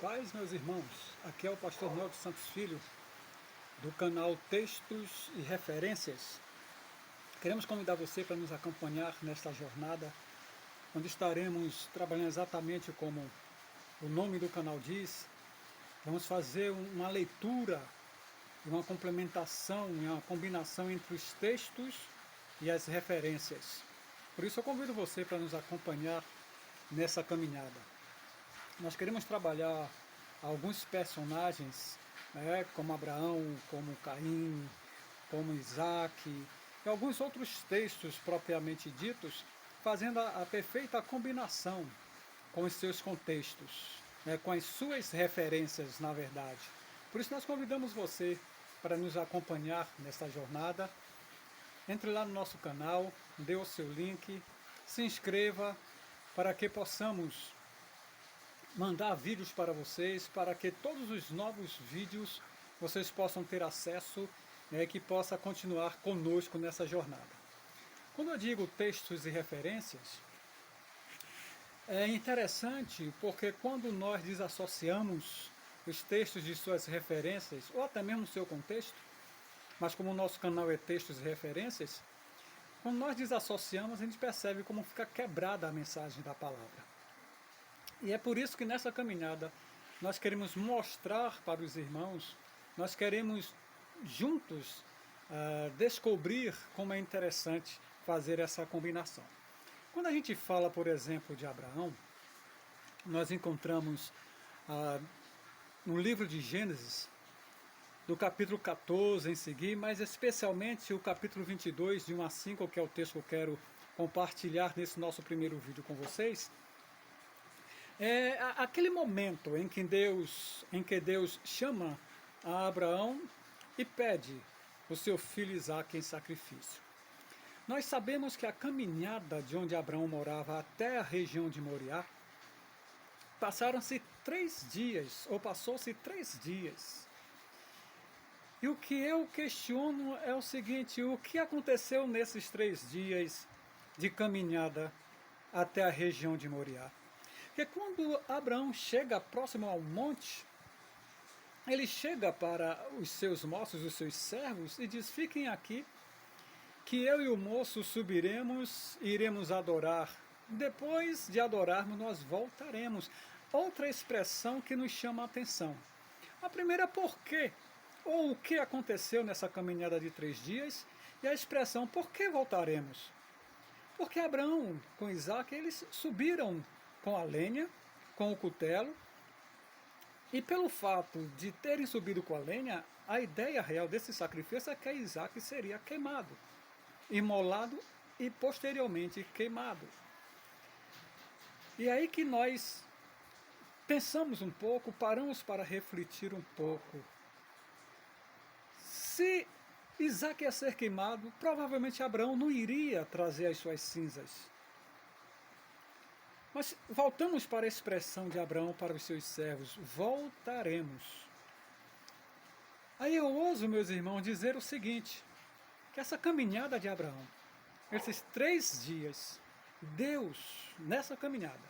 Paz, meus irmãos, aqui é o pastor Noel Santos Filho, do canal Textos e Referências. Queremos convidar você para nos acompanhar nesta jornada, onde estaremos trabalhando exatamente como o nome do canal diz. Vamos fazer uma leitura e uma complementação e uma combinação entre os textos e as referências. Por isso eu convido você para nos acompanhar nessa caminhada. Nós queremos trabalhar alguns personagens, como Abraão, como Caim, como Isaac, e alguns outros textos propriamente ditos, fazendo a perfeita combinação com os seus contextos, com as suas referências, na verdade. Por isso nós convidamos você para nos acompanhar nesta jornada. Entre lá no nosso canal, dê o seu link, se inscreva para que possamos mandar vídeos para vocês, para que todos os novos vídeos vocês possam ter acesso, e que possa continuar conosco nessa jornada. Quando eu digo textos e referências, é interessante porque quando nós desassociamos os textos de suas referências, ou até mesmo o seu contexto, mas como o nosso canal é textos e referências, quando nós desassociamos, a gente percebe como fica quebrada a mensagem da palavra. E é por isso que nessa caminhada nós queremos mostrar para os irmãos, nós queremos juntos descobrir como é interessante fazer essa combinação. Quando a gente fala, por exemplo, de Abraão, nós encontramos no livro de Gênesis, do capítulo 14 em seguir, mas especialmente o capítulo 22, de 1 a 5, que é o texto que eu quero compartilhar nesse nosso primeiro vídeo com vocês. É aquele momento em que Deus chama a Abraão e pede o seu filho Isaque em sacrifício. Nós sabemos que a caminhada de onde Abraão morava até a região de Moriá, passaram-se 3 dias, ou passou-se 3 dias. E o que eu questiono é o seguinte: o que aconteceu nesses 3 dias de caminhada até a região de Moriá? Porque quando Abraão chega próximo ao monte, ele chega para os seus moços, os seus servos, e diz: fiquem aqui, que eu e o moço subiremos e iremos adorar. Depois de adorarmos, nós voltaremos. Outra expressão que nos chama a atenção. A primeira é por quê? Ou o que aconteceu nessa caminhada de 3 dias, e a expressão por que voltaremos? Porque Abraão com Isaac, eles subiram com a lenha, com o cutelo, e pelo fato de terem subido com a lenha, a ideia real desse sacrifício é que Isaac seria queimado, imolado e posteriormente queimado. E aí que nós pensamos um pouco, paramos para refletir um pouco. Se Isaac ia ser queimado, provavelmente Abraão não iria trazer as suas cinzas. Mas voltamos para a expressão de Abraão para os seus servos: voltaremos. Aí eu ouso, meus irmãos, dizer o seguinte: que essa caminhada de Abraão, esses 3 dias, Deus, nessa caminhada,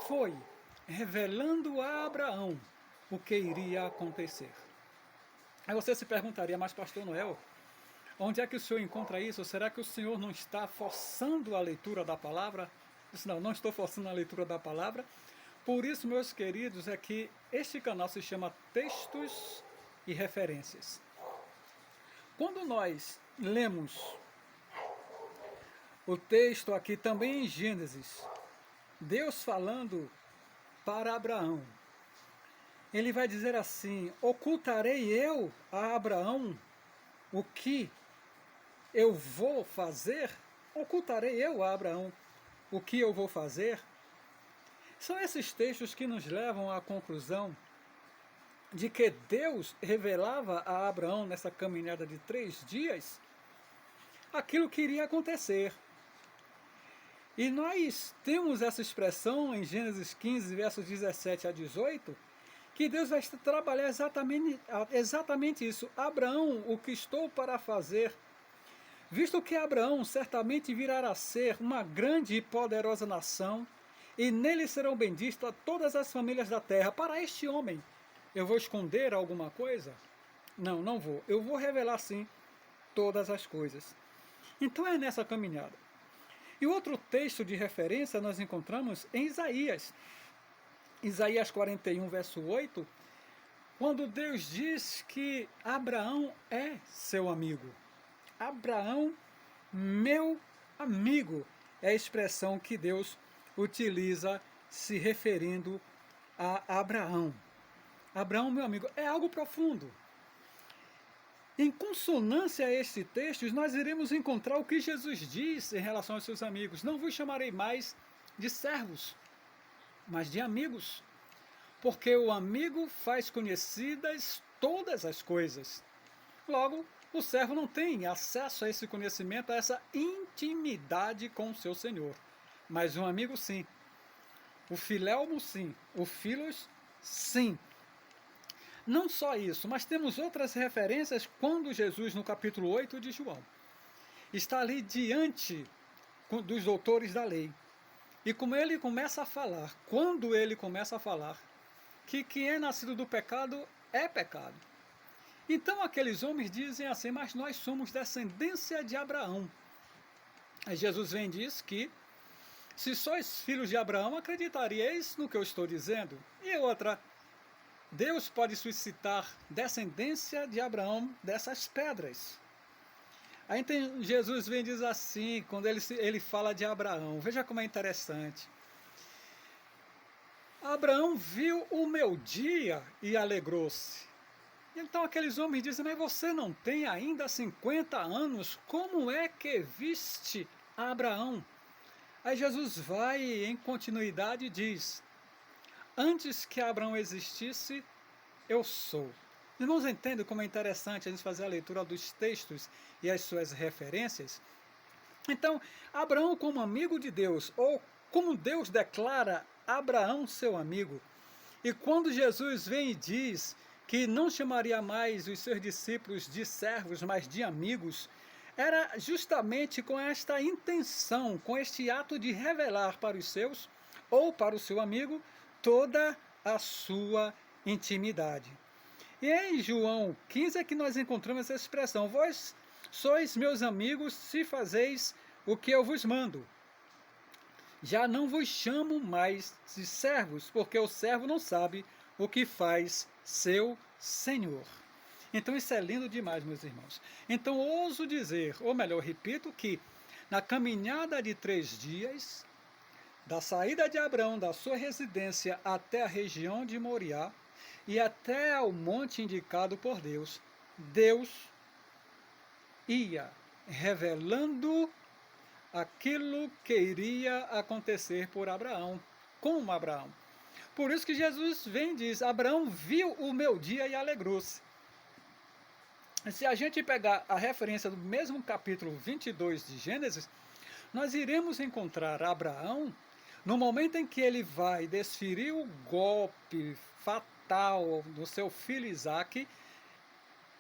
foi revelando a Abraão o que iria acontecer. Aí você se perguntaria: mas pastor Noel, onde é que o senhor encontra isso? Será que o senhor não está forçando a leitura da palavra? Não estou forçando a leitura da palavra. Por isso, meus queridos, é que este canal se chama Textos e Referências. Quando nós lemos o texto aqui também em Gênesis, Deus falando para Abraão, ele vai dizer assim: ocultarei eu a Abraão o que eu vou fazer? Ocultarei eu a Abraão o que eu vou fazer? São esses textos que nos levam à conclusão de que Deus revelava a Abraão nessa caminhada de 3 dias aquilo que iria acontecer. E nós temos essa expressão em Gênesis 15, versos 17 a 18, que Deus vai trabalhar exatamente isso. Abraão, o que estou para fazer? Visto que Abraão certamente virá a ser uma grande e poderosa nação, e nele serão benditas todas as famílias da terra. Para este homem, eu vou esconder alguma coisa? Não, não vou. Eu vou revelar sim todas as coisas. Então é nessa caminhada. E outro texto de referência nós encontramos em Isaías. Isaías 41, verso 8, quando Deus diz que Abraão é seu amigo. Abraão, meu amigo, é a expressão que Deus utiliza se referindo a Abraão. Abraão, meu amigo, é algo profundo. Em consonância a este texto, nós iremos encontrar o que Jesus diz em relação aos seus amigos. Não vos chamarei mais de servos, mas de amigos, porque o amigo faz conhecidas todas as coisas. Logo, o servo não tem acesso a esse conhecimento, a essa intimidade com o seu Senhor. Mas um amigo sim. O filelmo sim. O filos sim. Não só isso, mas temos outras referências quando Jesus, no capítulo 8 de João, está ali diante dos doutores da lei. E como ele começa a falar, quando ele começa a falar, que quem é nascido do pecado é pecado. Então aqueles homens dizem assim, mas nós somos descendência de Abraão. Aí Jesus vem e diz que, se sois filhos de Abraão, acreditaríeis no que eu estou dizendo. E outra, Deus pode suscitar descendência de Abraão dessas pedras. Aí Jesus vem e diz assim, quando ele fala de Abraão, veja como é interessante. Abraão viu o meu dia e alegrou-se. Então aqueles homens dizem, mas você não tem ainda 50 anos, como é que viste Abraão? Aí Jesus vai em continuidade e diz, antes que Abraão existisse, eu sou. Irmãos, entendem como é interessante a gente fazer a leitura dos textos e as suas referências? Então, Abraão como amigo de Deus, ou como Deus declara Abraão seu amigo. E quando Jesus vem e diz que não chamaria mais os seus discípulos de servos, mas de amigos, era justamente com esta intenção, com este ato de revelar para os seus, ou para o seu amigo, toda a sua intimidade. E em João 15 é que nós encontramos essa expressão, vós sois meus amigos se fazeis o que eu vos mando. Já não vos chamo mais de servos, porque o servo não sabe o que faz seu Senhor. Então isso é lindo demais, meus irmãos. Então ouso dizer, ou melhor, repito, que na caminhada de 3 dias, da saída de Abraão da sua residência até a região de Moriá e até ao monte indicado por Deus, Deus ia revelando aquilo que iria acontecer por Abraão, com Abraão. Por isso que Jesus vem e diz, Abraão viu o meu dia e alegrou-se. Se a gente pegar a referência do mesmo capítulo 22 de Gênesis, nós iremos encontrar Abraão no momento em que ele vai desferir o golpe fatal do seu filho Isaque.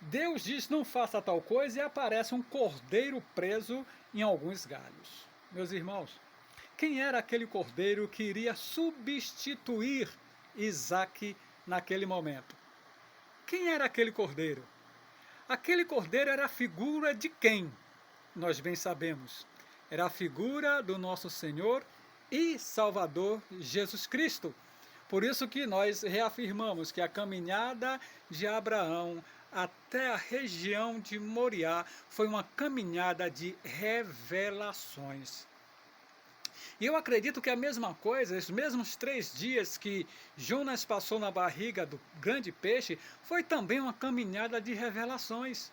Deus diz, não faça tal coisa, e aparece um cordeiro preso em alguns galhos. Meus irmãos, quem era aquele cordeiro que iria substituir Isaque naquele momento? Quem era aquele cordeiro? Aquele cordeiro era a figura de quem? Nós bem sabemos. Era a figura do nosso Senhor e Salvador Jesus Cristo. Por isso que nós reafirmamos que a caminhada de Abraão até a região de Moriá foi uma caminhada de revelações. E eu acredito que a mesma coisa, os mesmos 3 dias que Jonas passou na barriga do grande peixe, foi também uma caminhada de revelações.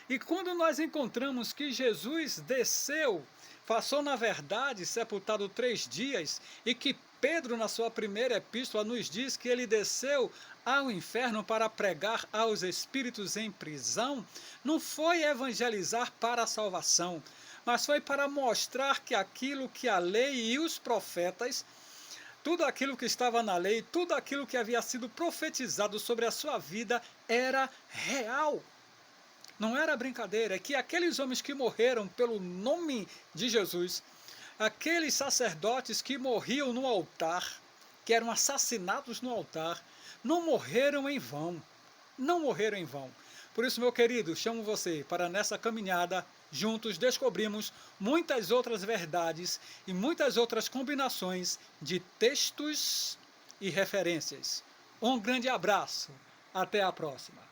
E quando nós encontramos que Jesus desceu, passou na verdade sepultado 3 dias, e que Pedro, na sua primeira epístola, nos diz que ele desceu ao inferno para pregar aos espíritos em prisão, não foi evangelizar para a salvação, mas foi para mostrar que aquilo que a lei e os profetas, tudo aquilo que estava na lei, tudo aquilo que havia sido profetizado sobre a sua vida era real. Não era brincadeira, é que aqueles homens que morreram pelo nome de Jesus, Aqueles sacerdotes que morriam no altar, que eram assassinados no altar, não morreram em vão. Não morreram em vão. Por isso, meu querido, chamo você para nessa caminhada, juntos descobrimos muitas outras verdades e muitas outras combinações de textos e referências. Um grande abraço. Até a próxima.